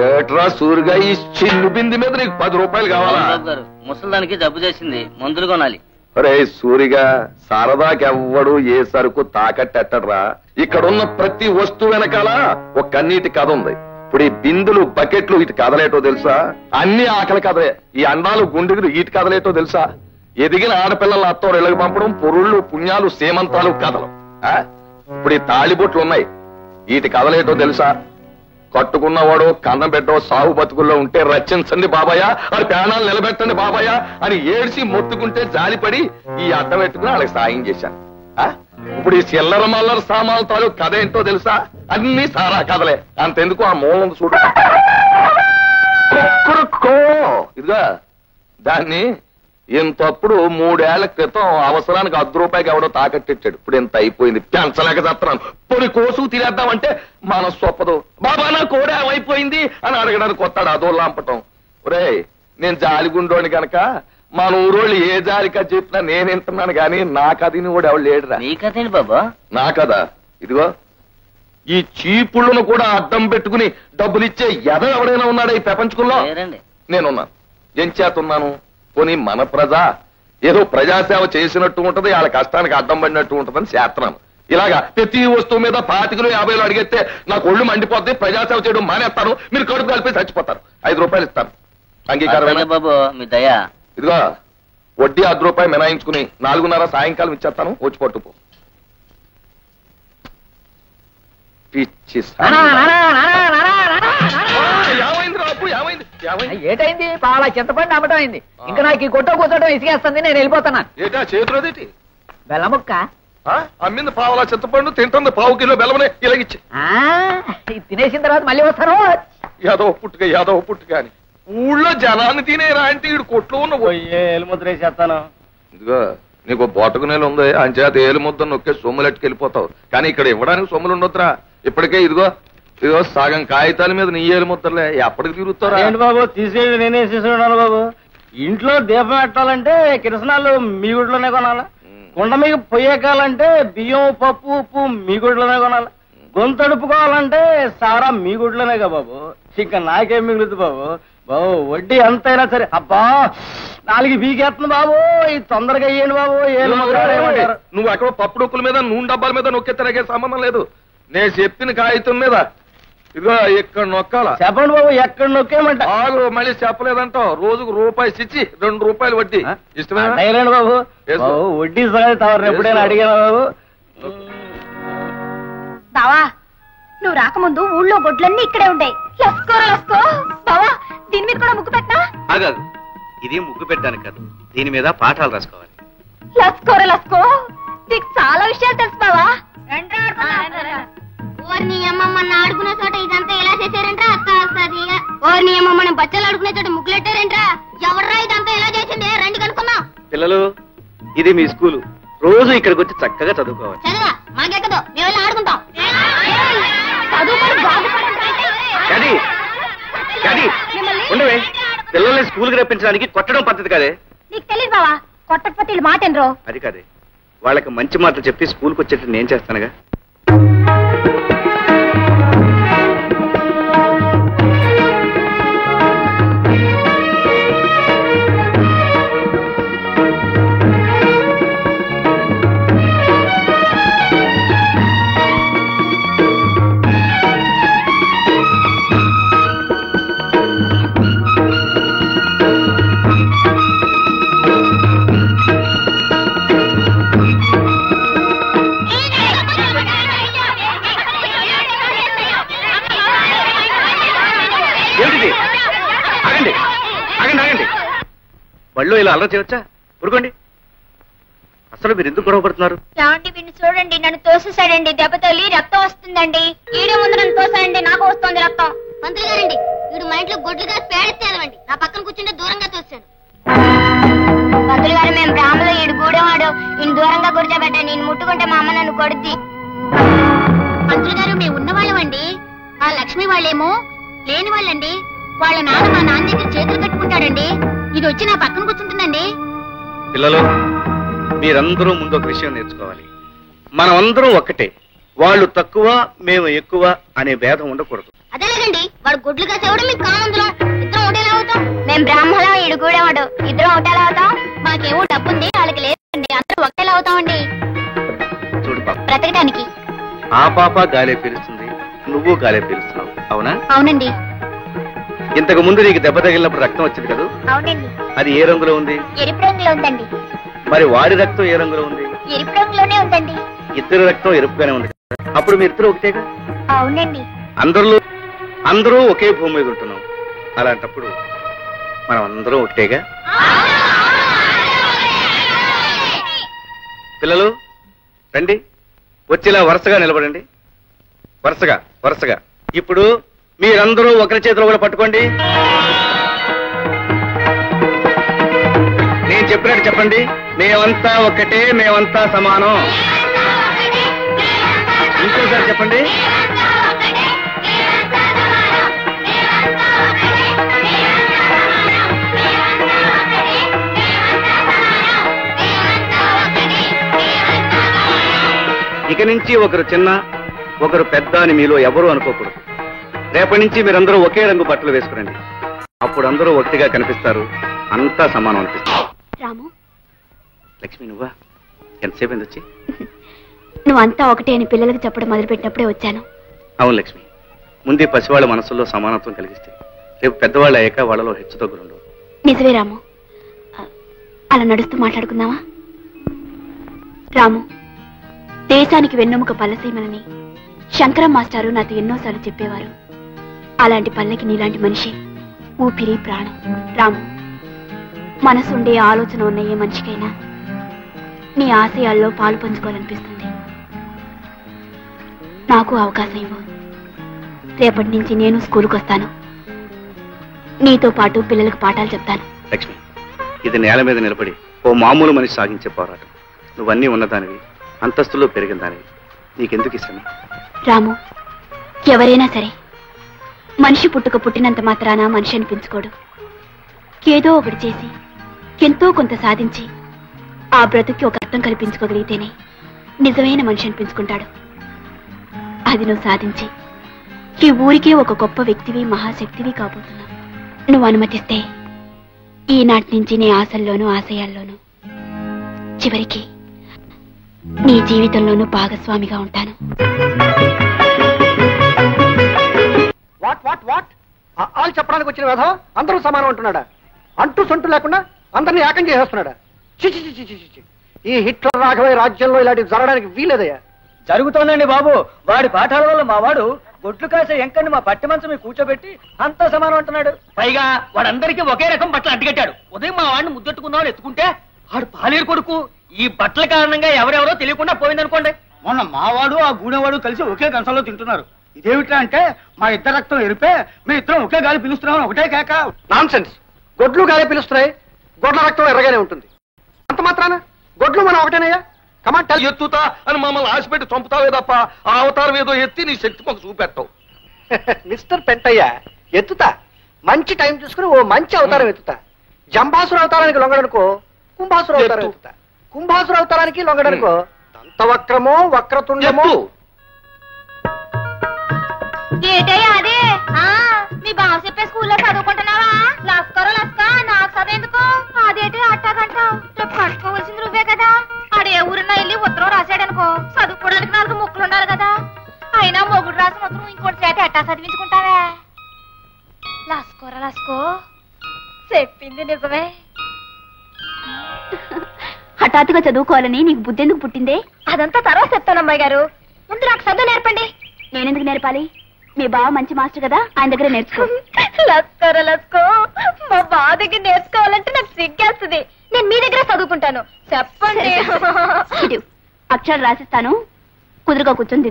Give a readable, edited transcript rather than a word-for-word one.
ఏట్రా సూరిగా ఈ చిన్ను బింది మీద నీకు 10 రూపాయలు కావాలా? ముసలిదానికి జబ్బు చేసింది, మందులు కొనాలి. అరే సూరిగా, సరదాకెవ్వడు ఏ సరుకు తాకట్టెట్టడ్రా. ఇక్కడున్న ప్రతి వస్తువు వెనకాల ఒక కన్నీటి కథ ఉంది. ఇప్పుడు ఈ బిందులు, బకెట్లు ఇటు కదలేటో తెలుసా? అన్ని ఆకలి కథలే. ఈ అండాలు, గుండెలు ఇటు కదలేటో తెలుసా? ఎదిగిన ఆడపిల్లల అత్తోరు ఇళ్ళకి పంపడం, పొరుళ్ళు, పుణ్యాలు, సేమంతాలు కథలు. ఇప్పుడు ఈ తాళిబొట్లు ఉన్నాయి, వీటి కదలేటో తెలుసా? కట్టుకున్నవాడు కన్నం పెట్టో సాగు బతుకుల్లో ఉంటే రచించండి బాబాయ్, అది ప్రాణాలు నిలబెట్టండి బాబాయ్ అని ఏడ్చి మొత్తుకుంటే జాలిపడి ఈ అడ్డం పెట్టుకుని వాళ్ళకి సాయం చేశాను. ఇప్పుడు ఈ చిల్లర మల్లర సామాన్ల తాలూకు కథ ఏంటో తెలుసా? అన్ని సారా కథలే. అంతెందుకు ఆ మూలం చూడు, ఇదిగా దాన్ని ఇంతప్పుడు 3 ఏళ్ల క్రితం అవసరానికి 10 రూపాయకి ఎవడో తాకట్టిచ్చాడు. ఇప్పుడు ఇంత అయిపోయింది, పెంచలేక చేస్తున్నాను. పొడి కోసు తినేద్దామంటే మనసు ఒప్పదు. బాబా నా కోడే అయిపోయింది అని అడగడానికి వస్తాడు అదో లాంపటం. ఒరే నేను జాలిగుండోని కనుక మన ఊరోళ్ళు ఏ జాలికా చెప్పినా నేను వింటున్నాను గాని నా కథని కూడా ఎవడు లేడురా. నీ కథేంటి బాబా? నా కదా ఇదిగో ఈ చీపుళ్ళను కూడా అడ్డం పెట్టుకుని డబ్బులిచ్చే ఎవడైనా ఉన్నాడా ఈ ప్రపంచంలో? నేనున్నాను. ఏం చేతున్నాను? పోనీ మన ప్రజ ఏదో ప్రజాసేవ చేసినట్టు ఉంటది, వాళ్ళ కష్టానికి అడ్డం పడినట్టు ఉంటదని చేస్తున్నాను. ఇలాగా ప్రతి వస్తువు మీద 25 50 అడిగితే నాకు ఒళ్ళు మండిపోద్ది, ప్రజాసేవ చేయడం మానేస్తాను, మీరు కడుపు కలిపి చచ్చిపోతారు. 5 రూపాయలు ఇస్తాను, అంగీకారమేనా బాబు? మీ దయ. ఇదిగో వడ్డీ 10 రూపాయలు మినాయించుకుని 4:30 సాయంకాలం ఇచ్చేస్తాను, వచ్చి పట్టుపో. పిచ్చి ఏటైంది? పాల చింతపండు అమ్మటం అయింది. ఇంకా నాకు ఈ కొట్ట కూర్చోటం ఇసుకేస్తుంది, నేను వెళ్ళిపోతాను. ఏటా చేతులదేటి? బెల్లముక్క అమ్మింది పావులా చింతపండు, తింటుంది 1/2 కిలో బెల్లమనే ఇలాగిచ్చి. తినేసిన తర్వాత మళ్ళీ వస్తారు. యాదవ పుట్టుక అని ఊళ్ళో జనాన్ని తినేరా అంటే ఈడు కొట్లో ఉన్న ఏలుముద్ర వేసేస్తాను. ఇదిగో నీకు బోటకు నేలు ఉంది, అంచేత ఏలుముద్ద నొక్కే సొమ్ములెట్టుకెళ్ళిపోతావు. కానీ ఇక్కడ ఇవ్వడానికి సొమ్ములు ఉండొద్దురా. ఇప్పటికే ఇదిగో సగం కాగితాల మీద నీ ఏలుముద్దలే, ఎప్పటికి తిరుగుతారా? ఏంటి బాబు తీసేది? నేనే తీసుకున్నాను బాబు. ఇంట్లో దీపం పెట్టాలంటే కిరసనాలు మీ గుడిలోనే కొనాలి, కుండ మీకు పొయ్యేకాలంటే బియ్యం, పప్పు, ఉప్పు మీ గుడిలోనే కొనాలి, గొంతడుపుకోవాలంటే సారా మీ గుడిలోనేగా బాబు. ఇంకా నాకేం మిగులుతుంది బాబు? బాబు వడ్డీ ఎంతైనా సరే. అబ్బా 4 బీకేస్తుంది బాబు, ఇది తొందరగా అయ్యండి బాబు. నువ్వు అక్కడ పప్పు డొక్కుల మీద, నూనె డబ్బాల మీద నొక్కేతనకే సంబంధం లేదు. నేను చెప్పిన కాగితం మీద ఇదిగో ఇక్కడ నొక్కాల. చెప్పండి బాబు, ఎక్కడ నొక్కేయమంట? మళ్ళీ చెప్పలేదంటావు. రోజుకు రూపాయి ఇచ్చి 2 రూపాయలు వడ్డీ. ఇష్టమేనా బాబు? వడ్డీ తవరు ఎప్పుడైనా అడిగాను బాబు? బావా నువ్వు రాకముందు ఊళ్ళో గొడ్లన్నీ ఇక్కడే ఉంటాయి. లస్కో బావా, దీని మీద కూడా ముగ్గు పెట్టా? ఆగాదు, ఇది ముగ్గు పెట్టడానికి కాదు, దీని మీద పాఠాలు రాసుకోవాలి. లస్కో నీకు చాలా విషయాలు తెలుసు బావా. ఓర్ని అమ్మమ్మని ఆడుకునే చోట ఇదంతా ఎలా చేశారంట్రా? ఓర్ని అమ్మమ్మని బచ్చలు ఆడుకునే చోట ముగ్గులెట్టారంట్రా? ఎవర్రా ఇదంతా ఎలా చేసింది? రండి కనుక్కుందాం. పిల్లలు, ఇది మీ స్కూలు, రోజు ఇక్కడికి వచ్చి చక్కగా చదువుకోవాలి. చదువా మాకెక్కదు, మేము వెళ్ళి ఆడుకుంటాం. ఉండవే, పిల్లల్ని స్కూల్కి రప్పించడానికి కొట్టడం పద్ధతి కాదే. నీకు తెలియదు బావా, కొట్టకపోతే మాట ఎనరో. అది కాదే, వాళ్ళకి మంచి మాటలు చెప్పి స్కూల్కి వచ్చేట్టు నేను చేస్తానుగా. బళ్ళు ఇలా అల్లరి చేయవచ్చా? ఊరుకోండి. అసలు మీరు ఎందుకు గొడవ పడుతున్నారు? వీడిని చూడండి, నన్ను తోసేసాడండి. దెబ్బ తల్లి రక్తం వస్తుందండి. ఈడే ముందు నన్ను తోసాడండి, నాకు వస్తుంది రక్తం. మంత్రి గారండి, వీడు మా ఇంట్లో గొడ్లుగా పేడెత్తేదవండి. నా పక్కన కూర్చుంటే దూరంగా తోసాడు. మంత్రి గారు, మేము గ్రామంలో ఈడు గూడెవాడు, ఈయన దూరంగా కూర్చోబెట్టండి. నేను ముట్టుకుంటే మా అమ్మ నన్ను కొడుద్ది. మంత్రి గారు, మేము ఉన్నవాళ్ళమండి. ఆ లక్ష్మి వాళ్ళేమో లేని వాళ్ళండి. వాళ్ళ నాన్న మా నాన్న దగ్గర చేతులు కట్టుకుంటాడండి. ఇది వచ్చి నా పక్కన కూర్చుంటుందండి. పిల్లలు, మీరందరూ ముందు ఒక విషయం నేర్చుకోవాలి. మనం అందరం ఒక్కటే. వాళ్ళు తక్కువ, మేము ఎక్కువ అనే భేదం ఉండకూడదు. అదేలేదండి వాడు గుడ్లు కాసేవాడు మీకు కామందులం ఇద్దరం ఒకటేలా అవుతాం. మేము బ్రాహ్మణం ఈడు కూడేవాడు ఇద్దరం ఒకటేలా అవుతాం. మాకేమో డబ్బుంది వాళ్ళకి లేదండి అందరూ ఒకటేలా అవుతామండి. చూడు పాప, బ్రతకడానికి. ఆ పాప గాలే పీలుస్తుంది, నువ్వు గాలే పీలుస్తున్నావు, అవునా? అవునండి. ఇంతకు ముందు నీకు దెబ్బ తగిలినప్పుడు రక్తం వచ్చింది కదా, అవునండి. అది ఏ రంగులో ఉంది? ఎరుపు రంగులో ఉందండి. మరి వాడి రక్తం ఏ రంగులో ఉంది? ఎరుపు రంగులోనే ఉందండి. ఇద్దరు రక్తం ఎరుపుగానే ఉంది కదా, అప్పుడు మీ ఇద్దరు ఒకటేగా? అవునండి. అందరూ ఒకే భూమి మీద ఉంటున్నాం, అలాంటప్పుడు మనం అందరం ఒకటేగా? పిల్లలు రండి, వచ్చేలా వరుసగా నిలబడండి. వరుసగా. ఇప్పుడు మీరందరూ ఒకరి చేతిలో కూడా పట్టుకోండి. నేను చెప్పినట్టు చెప్పండి. మేమంతా ఒక్కటే, మేమంతా సమానం. ఇంకోసారి చెప్పండి. ఇక నుంచి ఒకరు చిన్న ఒకరు పెద్ద అని మీలో ఎవరూ అనుకోకూడదు. రేపటి నుంచి మీరందరూ ఒకే రంగు బట్టలు వేసుకురండి. అప్పుడు అందరూ ఒకటిగా కనిపిస్తారు, అంతా సమానం అనిపిస్తారు. రాము, లక్ష్మి నువ్వా? ఎంతసేపు అయింది వచ్చి? నువ్వంతా ఒకటే అని పిల్లలకు చెప్పడం మొదలుపెట్టినప్పుడే వచ్చాను. అవును లక్ష్మి, ముందే పసివాళ్ళ మనసుల్లో సమానత్వం కలిగిస్తే రేపు పెద్దవాళ్ళు అయ్యాక వాళ్ళలో హెచ్చుతగ్గులుండవు. నిజమే రాము. అలా నడుస్తూ మాట్లాడుకుందామా? రాము, దేశానికి వెన్నెముక పల్లసీమలని శంకరం మాస్టారు నాతో ఎన్నోసార్లు చెప్పేవారు. అలాంటి పల్లెకి నీలాంటి మనిషి ఊపిరి ప్రాణం. రాము, మనసుండే ఆలోచన ఉన్న ఏ మనిషికైనా నీ ఆశయాల్లో పాలు పంచుకోవాలనిపిస్తుంది. నాకు అవకాశం ఇవ్వు. రేపటి నుంచి నేను స్కూల్కి వస్తాను. నీతో పాటు పిల్లలకు పాఠాలు చెప్తాను. లక్ష్మి, ఇది నేల మీద నిలబడి ఓ మామూలు మనిషి సాగించే పోరాటం. నువ్వన్నీ ఉన్నదానివి, అంతస్తులో పెరిగిన దానివి, నీకెందుకు ఇష్టమే? రాము, ఎవరైనా సరే మనిషి పుట్టినంత మాత్రాన మనిషి అనిపించుకోడు. ఏదో ఒకటి చేసి ఎంతో కొంత సాధించి ఆ బ్రతుకి ఒక అర్థం కల్పించుకోగలిగితేనే నిజమైన మనిషి అనిపించుకుంటాడు. అది నువ్వు సాధించి ఈ ఊరికే ఒక గొప్ప వ్యక్తివి, మహాశక్తివి కాబోతున్నావు. నువ్వు అనుమతిస్తే ఈనాటి నుంచి నీ ఆశల్లోనూ ఆశయాల్లోనూ చివరికి నీ జీవితంలోనూ భాగస్వామిగా ఉంటాను. వాట్ ఆళ్ళు చెప్పడానికి వచ్చిన వేధం అందరూ సమానం అంటున్నాడా? అంటూ సొంటు లేకుండా అందరినీ ఏకం చేసేస్తున్నాడా? చిచి. ఈ హిట్లర్ రాఘవయ్య రాజ్యంలో ఇలాంటివి జరగడానికి వీలేదయ్యా. జరుగుతోందండి బాబు. వాడి పాఠాల వల్ల మా వాడు గొడ్లు కాసే ఎంకని మా పట్టి మంచం మీద కూర్చోబెట్టి అంతా సమానం అంటున్నాడు. పైగా వాడందరికీ ఒకే రకం బట్టలు అంటికట్టాడు. ఉదయం మా వాడిని ముద్దెట్టుకుందామని ఎత్తుకుంటే వాడు పాలేరు కొడుకు. ఈ బట్టల కారణంగా ఎవరెవరో తెలియకుండా పోయిందనుకోండి. మొన్న మావాడు ఆ గూడెవాడు కలిసి ఒకే కంచంలో తింటున్నారు. ఇదేమిటా అంటే మా ఇద్దరు రక్తం ఎరిపే, మీ ఇద్దరం ఒకే గాలి పిలుస్తున్నామని ఒకటే కేక. Nonsense. గొడ్లు గాలి పిలుస్తున్నాయి, గొడ్ల రక్తం ఎర్రగానే ఉంటుంది. అంత మాత్రాన గొడ్లు మనం ఒకటేనయ్యా. కమాంట ఎత్తుతా అని మమ్మల్ని ఆశపెట్టి చంపుతావే తప్ప ఆ అవతారం ఏదో ఎత్తి నీ శక్తి మాకు చూపెట్టావు. మిస్టర్ పెంటయ్య, ఎత్తుతా. మంచి టైం చూసుకుని ఓ మంచి అవతారం ఎత్తుతా. జంబాసుర అవతారానికి లొంగడనుకో కుంభాసుర అవతారం ఎత్తుతా. కుంభాసుర అవతారానికి లొంగడనుకో దంతవక్రమో వక్రతుండమో. ఏటయ్యా అదే? మీ బావ చెప్పే స్కూల్లో చదువుకుంటున్నావా? లస్కరో లస్క, నాకు చదువుఎందుకు? అదేటే అట్టాగంటావు? రేపు కట్టుకోవాల్సింది నువ్వే కదా. ఆడే ఊరినా వెళ్ళి ఉత్తరం రాశాడనుకో, చదువుకోవడానికి 4 ముక్కలు ఉండాలి కదా. అయినా మొగుడు రాసిన ఉత్తరం ఇంకోటి చేత ఎట్టా చదివించుకుంటావే? లస్కోరా లస్కో, చెప్పింది నిజమే. హఠాత్తుగా చదువుకోవాలని నీకు బుద్ధి ఎందుకు పుట్టిందే? అదంతా తర్వాత చెప్తాను అమ్మాయి గారు. ముందు నాకు చదువు నేర్పండి. నేనెందుకు నేర్పాలి? మీ బావ మంచి మాస్టర్ కదా, ఆయన దగ్గర నేర్చుకో. లస్కరో లస్కో, మా బావ దగ్గర నేర్చుకోవాలంటే నాకు సిగ్గేస్తుంది. నేను మీ దగ్గర చదువుకుంటాను. చెప్పండి. అక్షరాలు రాసిస్తాను, కుదురుగా కూర్చొని